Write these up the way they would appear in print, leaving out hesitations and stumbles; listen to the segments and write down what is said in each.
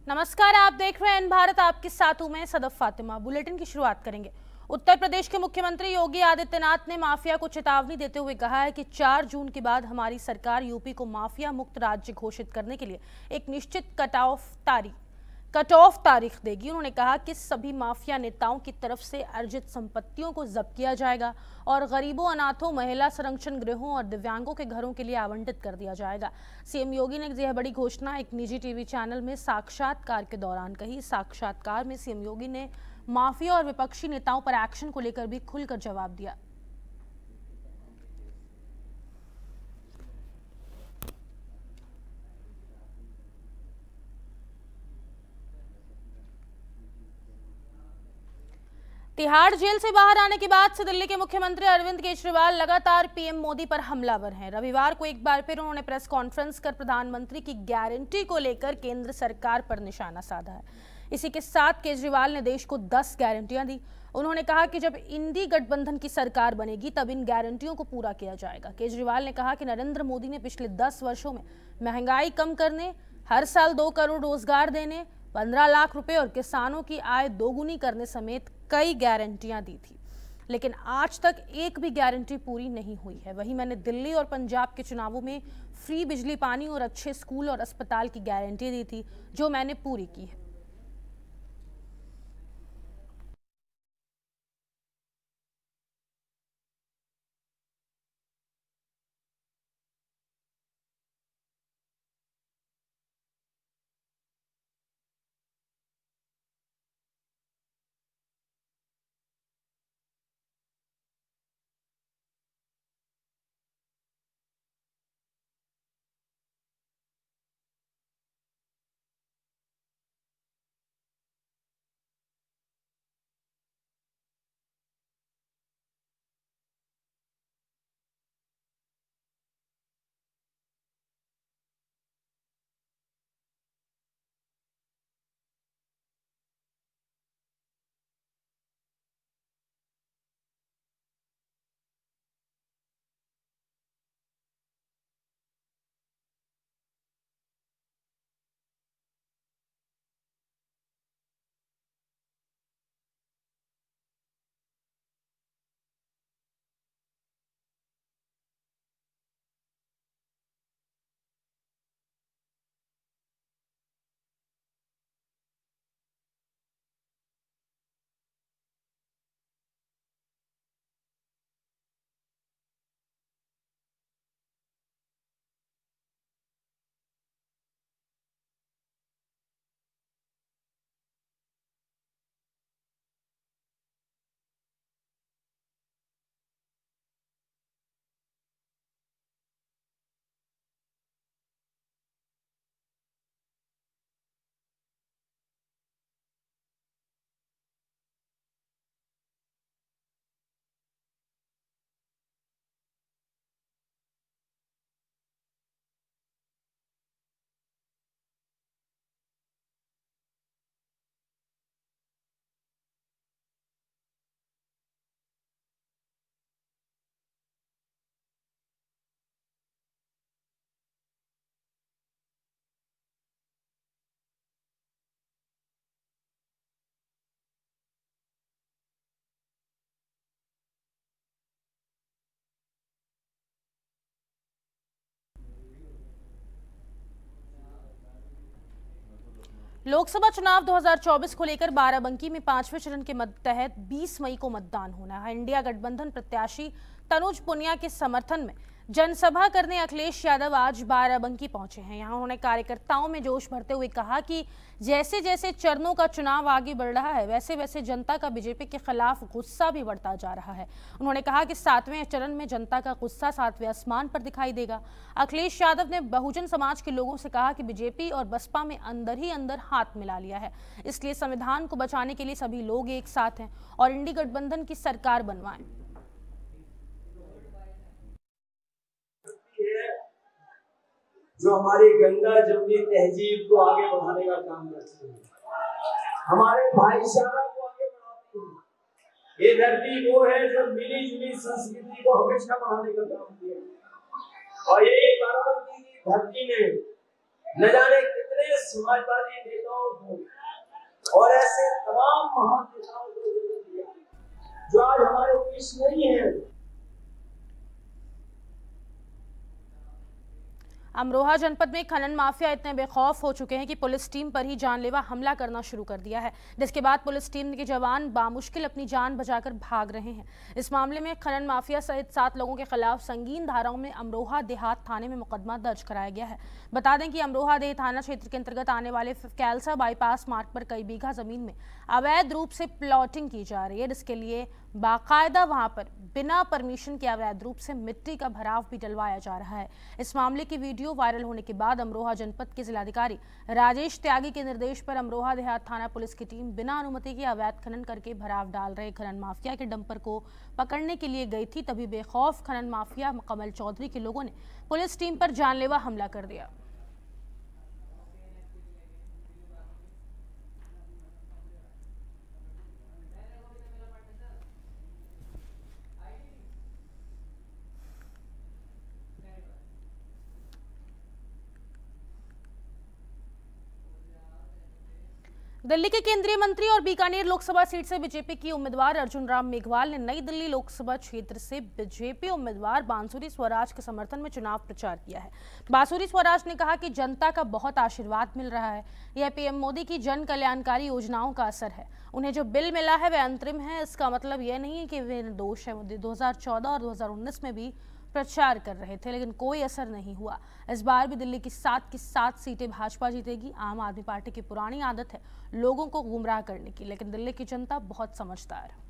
नमस्कार, आप देख रहे हैं एन भारत। आपके साथ हूं मैं सदफ फातिमा। बुलेटिन की शुरुआत करेंगे। उत्तर प्रदेश के मुख्यमंत्री योगी आदित्यनाथ ने माफिया को चेतावनी देते हुए कहा है कि 4 जून के बाद हमारी सरकार यूपी को माफिया मुक्त राज्य घोषित करने के लिए एक निश्चित कट ऑफ तारीख देगी। उन्होंने कहा कि सभी माफिया नेताओं की तरफ से अर्जित संपत्तियों को जब्त किया जाएगा और गरीबों, अनाथों, महिला संरक्षण गृहों और दिव्यांगों के घरों के लिए आवंटित कर दिया जाएगा। सीएम योगी ने यह बड़ी घोषणा एक निजी टीवी चैनल में साक्षात्कार के दौरान कही। साक्षात्कार में सीएम योगी ने माफिया और विपक्षी नेताओं पर एक्शन को लेकर भी खुलकर जवाब दिया। तिहाड़ जेल से बाहर आने के बाद से दिल्ली के मुख्यमंत्री अरविंद केजरीवाल लगातार पीएम मोदी पर हमलावर हैं। रविवार को एक बार फिर उन्होंने प्रेस कॉन्फ्रेंस कर प्रधानमंत्री की गारंटी को लेकर केंद्र सरकार पर निशाना साधा है। इसी के साथ केजरीवाल ने देश को 10 गारंटियां दी। उन्होंने कहा कि जब इंडी गठबंधन की सरकार बनेगी तब इन गारंटियों को पूरा किया जाएगा। केजरीवाल ने कहा कि नरेंद्र मोदी ने पिछले 10 वर्षों में महंगाई कम करने, हर साल 2 करोड़ रोजगार देने, 15 लाख रुपए और किसानों की आय दोगुनी करने समेत कई गारंटियां दी थी, लेकिन आज तक एक भी गारंटी पूरी नहीं हुई है। वहीं मैंने दिल्ली और पंजाब के चुनावों में फ्री बिजली, पानी और अच्छे स्कूल और अस्पताल की गारंटी दी थी, जो मैंने पूरी की है। लोकसभा चुनाव 2024 को लेकर बाराबंकी में 5वें चरण के तहत 20 मई को मतदान होना है। इंडिया गठबंधन प्रत्याशी तनुज पुनिया के समर्थन में जनसभा करने अखिलेश यादव आज बाराबंकी पहुंचे हैं। यहां उन्होंने कार्यकर्ताओं में जोश भरते हुए कहा कि जैसे जैसे चरणों का चुनाव आगे बढ़ रहा है, वैसे वैसे जनता का बीजेपी के खिलाफ गुस्सा भी बढ़ता जा रहा है। उन्होंने कहा कि 7वें चरण में जनता का गुस्सा 7वें आसमान पर दिखाई देगा। अखिलेश यादव ने बहुजन समाज के लोगों से कहा कि बीजेपी और बसपा में अंदर ही अंदर हाथ मिला लिया है, इसलिए संविधान को बचाने के लिए सभी लोग एक साथ हैं और इंडी गठबंधन की सरकार बनवाएं। जो हमारी गंगा जमुनी तहजीब को आगे बढ़ाने का काम करती है, हमारे भाईचारा को आगे बढ़ाती है। ये धरती वो है जो मिली जुली संस्कृति को हमेशा बढ़ाने का काम किया और ये बाराबंकी की धरती ने न जाने कितने समाजवादी नेताओं को और ऐसे तमाम महान नेताओं को दिया जो आज हमारे बीच नहीं है। अमरोहा जनपद में खनन माफिया इतने बेखौफ हो चुके हैं कि पुलिस टीम पर ही जानलेवा हमला करना शुरू कर दिया है, जिसके बाद पुलिस टीम के जवान बामुश्किल अपनी जान बचाकर भाग रहे हैं। इस मामले में खनन माफिया सहित 7 लोगों के खिलाफ संगीन धाराओं में अमरोहा देहात थाने में मुकदमा दर्ज कराया गया है। बता दें कि अमरोहा देह थाना क्षेत्र के अंतर्गत आने वाले कैलसा बाईपास मार्ग पर कई बीघा जमीन में अवैध रूप से प्लॉटिंग की जा रही है, जिसके लिए बाकायदा वहां पर बिना परमिशन के अवैध रूप से मिट्टी का भराव भी डलवाया जा रहा है। इस मामले की वीडियो वायरल होने के बाद अमरोहा जनपद के जिलाधिकारी राजेश त्यागी के निर्देश पर अमरोहा देहात थाना पुलिस की टीम बिना अनुमति के अवैध खनन करके भराव डाल रहे खनन माफिया के डंपर को पकड़ने के लिए गई थी। तभी बेखौफ खनन माफिया कमल चौधरी के लोगों ने पुलिस टीम पर जानलेवा हमला कर दिया। दिल्ली के केंद्रीय मंत्री और बीकानेर लोकसभा सीट से बीजेपी की उम्मीदवार अर्जुन राम मेघवाल ने नई दिल्ली लोकसभा क्षेत्र से बीजेपी उम्मीदवार बांसुरी स्वराज के समर्थन में चुनाव प्रचार किया है। बांसुरी स्वराज ने कहा कि जनता का बहुत आशीर्वाद मिल रहा है, यह पीएम मोदी की जन कल्याणकारी योजनाओं का असर है। उन्हें जो बिल मिला है वह अंतरिम है, इसका मतलब यह नहीं है कि वे निर्दोष है। मोदी 2014 और 2019 में भी प्रचार कर रहे थे, लेकिन कोई असर नहीं हुआ। इस बार भी दिल्ली की 7 सीटें भाजपा जीतेगी। आम आदमी पार्टी की पुरानी आदत है लोगों को गुमराह करने की, लेकिन दिल्ली की जनता बहुत समझदार है।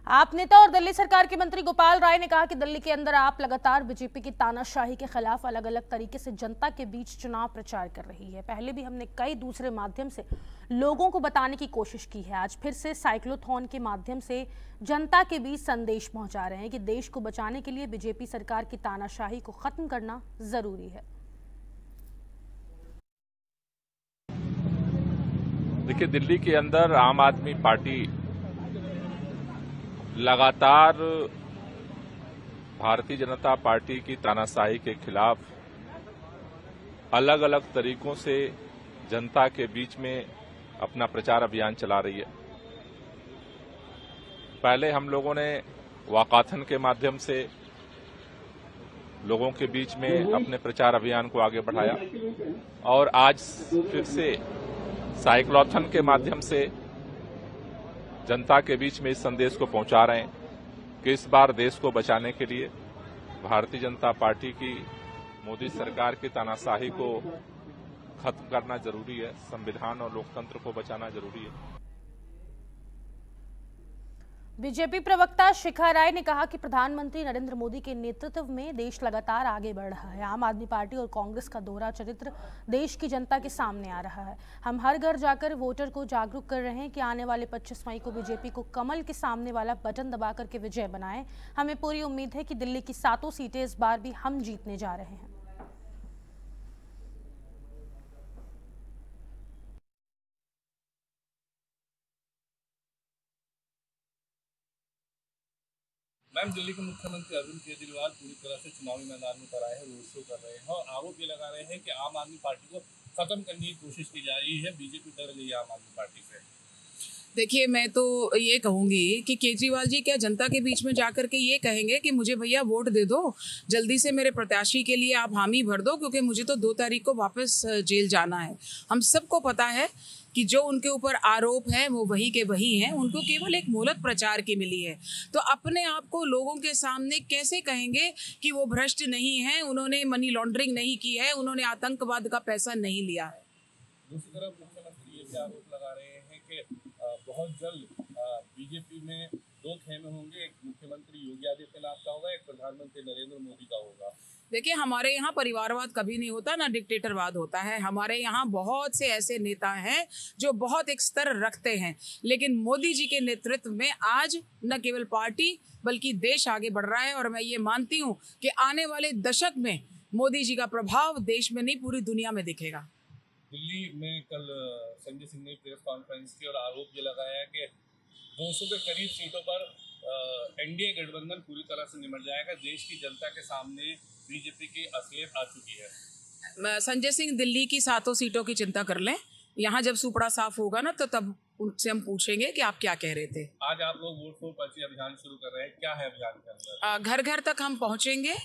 आप नेता और दिल्ली सरकार के मंत्री गोपाल राय ने कहा कि दिल्ली के अंदर आप लगातार बीजेपी की तानाशाही के खिलाफ अलग अलग तरीके से जनता के बीच चुनाव प्रचार कर रही है। पहले भी हमने कई दूसरे माध्यम से लोगों को बताने की कोशिश की है, आज फिर से साइक्लोथॉन के माध्यम से जनता के बीच संदेश पहुंचा रहे हैं कि देश को बचाने के लिए बीजेपी सरकार की तानाशाही को खत्म करना जरूरी है। देखिए, दिल्ली के अंदर आम आदमी पार्टी लगातार भारतीय जनता पार्टी की तानाशाही के खिलाफ अलग अलग तरीकों से जनता के बीच में अपना प्रचार अभियान चला रही है। पहले हम लोगों ने वाकाथन के माध्यम से लोगों के बीच में अपने प्रचार अभियान को आगे बढ़ाया और आज फिर से साइक्लोथन के माध्यम से जनता के बीच में इस संदेश को पहुंचा रहे हैं कि इस बार देश को बचाने के लिए भारतीय जनता पार्टी की मोदी सरकार की तानाशाही को खत्म करना जरूरी है, संविधान और लोकतंत्र को बचाना जरूरी है। बीजेपी प्रवक्ता शिखा राय ने कहा कि प्रधानमंत्री नरेंद्र मोदी के नेतृत्व में देश लगातार आगे बढ़ रहा है। आम आदमी पार्टी और कांग्रेस का दोहरा चरित्र देश की जनता के सामने आ रहा है। हम हर घर जाकर वोटर को जागरूक कर रहे हैं कि आने वाले 25 मई को बीजेपी को कमल के सामने वाला बटन दबा करके विजय बनाएं। हमें पूरी उम्मीद है कि दिल्ली की 7 सीटें इस बार भी हम जीतने जा रहे हैं। मैम, दिल्ली के मुख्यमंत्री अरविंद केजरीवाल पूरी तरह से चुनावी मैदान में पर आए हैं, रोड शो कर रहे हैं और आरोप ये लगा रहे हैं कि आम आदमी पार्टी को खत्म करने की कोशिश की जा रही है, बीजेपी डर गई है आम आदमी पार्टी से। देखिए, मैं तो ये कहूँगी कि केजरीवाल जी क्या जनता के बीच में जाकर के ये कहेंगे कि मुझे भैया वोट दे दो, जल्दी से मेरे प्रत्याशी के लिए आप हामी भर दो, क्योंकि मुझे तो 2 तारीख को वापस जेल जाना है। हम सबको पता है कि जो उनके ऊपर आरोप हैं वो वही के वही हैं, उनको केवल एक मोहलत प्रचार की मिली है। तो अपने आप को लोगों के सामने कैसे कहेंगे कि वो भ्रष्ट नहीं हैं, उन्होंने मनी लॉन्ड्रिंग नहीं की है, उन्होंने आतंकवाद का पैसा नहीं लिया है। दूसरी तरफ मुख्यमंत्री ये भी आरोप लगा रहे हैं कि बहुत जल्द बीजेपी में दो खेमे होंगे, एक मुख्यमंत्री योगी आदित्यनाथ का होगा, एक प्रधानमंत्री नरेंद्र मोदी का होगा। देखिए, हमारे यहाँ परिवारवाद कभी नहीं होता, ना डिक्टेटरवाद होता है। हमारे यहाँ बहुत से ऐसे नेता हैं जो बहुत एक स्तर रखते हैं, लेकिन मोदी जी के नेतृत्व में आज न केवल पार्टी बल्कि देश आगे बढ़ रहा है। और मैं ये मानती हूँ कि आने वाले दशक में मोदी जी का प्रभाव देश में नहीं पूरी दुनिया में दिखेगा। दिल्ली में कल संजय सिंह ने प्रेस कॉन्फ्रेंस की और आरोप ये लगाया कि 200 के करीब सीटों पर एनडीए गठबंधन पूरी तरह से निमट जाएगा। देश की जनता के सामने बीजेपी की असलियत आ चुकी है। संजय सिंह दिल्ली की 7 सीटों की चिंता कर लें। यहाँ जब सुपड़ा साफ होगा ना, तो तब उनसे हम पूछेंगे कि आप क्या कह रहे थे। आज आप लोग वोट फॉर पर्ची अभियान शुरू कर रहे हैं, क्या है अभियान के अंदर? घर घर तक हम पहुँचेंगे,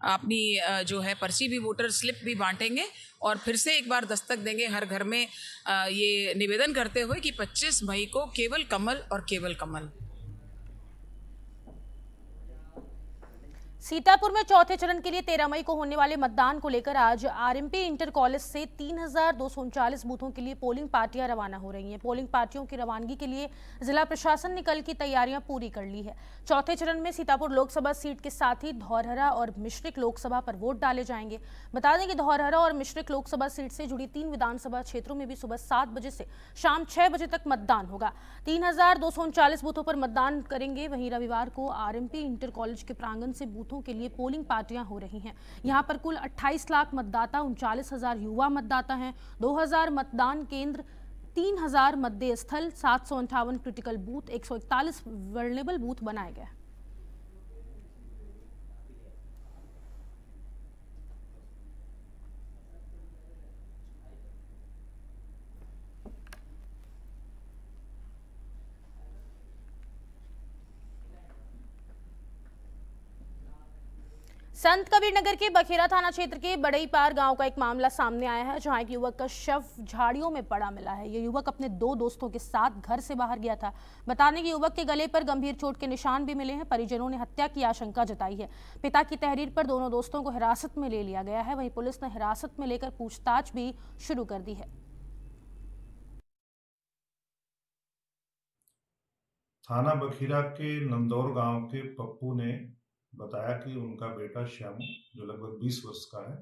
अपनी जो है पर्ची भी, वोटर स्लिप भी बांटेंगे और फिर से एक बार दस्तक देंगे हर घर में, ये निवेदन करते हुए कि 25 मई को केवल कमल और केवल कमल। सीतापुर में चौथे चरण के लिए 13 मई को होने वाले मतदान को लेकर आज आरएमपी इंटर कॉलेज से 3239 बूथों के लिए पोलिंग पार्टियां रवाना हो रही हैं। पोलिंग पार्टियों की रवानगी के लिए जिला प्रशासन ने कल की तैयारियां पूरी कर ली है। चौथे चरण में सीतापुर लोकसभा सीट के साथ ही धौरहरा और मिश्रिक लोकसभा पर वोट डाले जाएंगे। बता दें कि धौरहरा और मिश्रिक लोकसभा सीट से जुड़ी 3 विधानसभा क्षेत्रों में भी सुबह 7 बजे से शाम 6 बजे तक मतदान होगा। 3239 बूथों पर मतदान करेंगे। वहीं रविवार को आरएमपी इंटर कॉलेज के प्रांगण से बूथों के लिए पोलिंग पार्टियां हो रही हैं। यहां पर कुल 28 लाख मतदाता, 39,000 युवा मतदाता हैं। 2000 मतदान केंद्र, 3000 मतदेय स्थल, 758 क्रिटिकल बूथ, 141 वल्नरेबल बूथ बनाए गए। संत कबीर नगर के बखेरा थाना क्षेत्र के बड़ईपार गांव का एक मामला सामने आया है, जहां एक युवक का शव झाड़ियों में पड़ा मिला है। ये युवक अपने 2 दोस्तों के साथ घर से बाहर गया था। बताने कि युवक के गले पर गंभीर चोट के निशान भी मिले हैं। परिजनों ने हत्या की आशंका जताई है। पिता की तहरीर पर दोनों दोस्तों को हिरासत में ले लिया गया है। वहीं पुलिस ने हिरासत में लेकर पूछताछ भी शुरू कर दी है। थाना बखीरा के नंदौर गांव के पप्पू ने बताया कि उनका बेटा श्यामू, जो लगभग 20 वर्ष का है,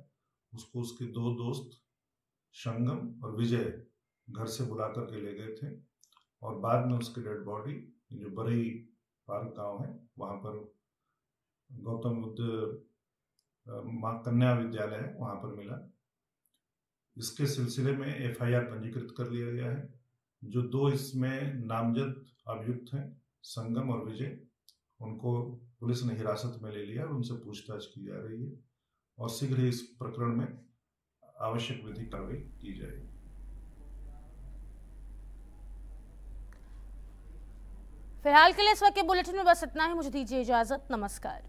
उसको उसके 2 दोस्त संगम और विजय घर से बुला करके ले गए थे और बाद में उसकी डेड बॉडी जो बरई पार्क गांव है वहां पर गौतम बुद्ध मां कन्या विद्यालय है वहां पर मिला। इसके सिलसिले में FIR पंजीकृत कर लिया गया है। जो 2 इसमें नामजद अभियुक्त हैं, संगम और विजय, उनको पुलिस ने हिरासत में ले लिया और उनसे पूछताछ की जा रही है और शीघ्र ही इस प्रकरण में आवश्यक विधिक कार्रवाई की जाएगी। फिलहाल के लिए इस वक्त के बुलेटिन में बस इतना ही। मुझे दीजिए इजाजत। नमस्कार।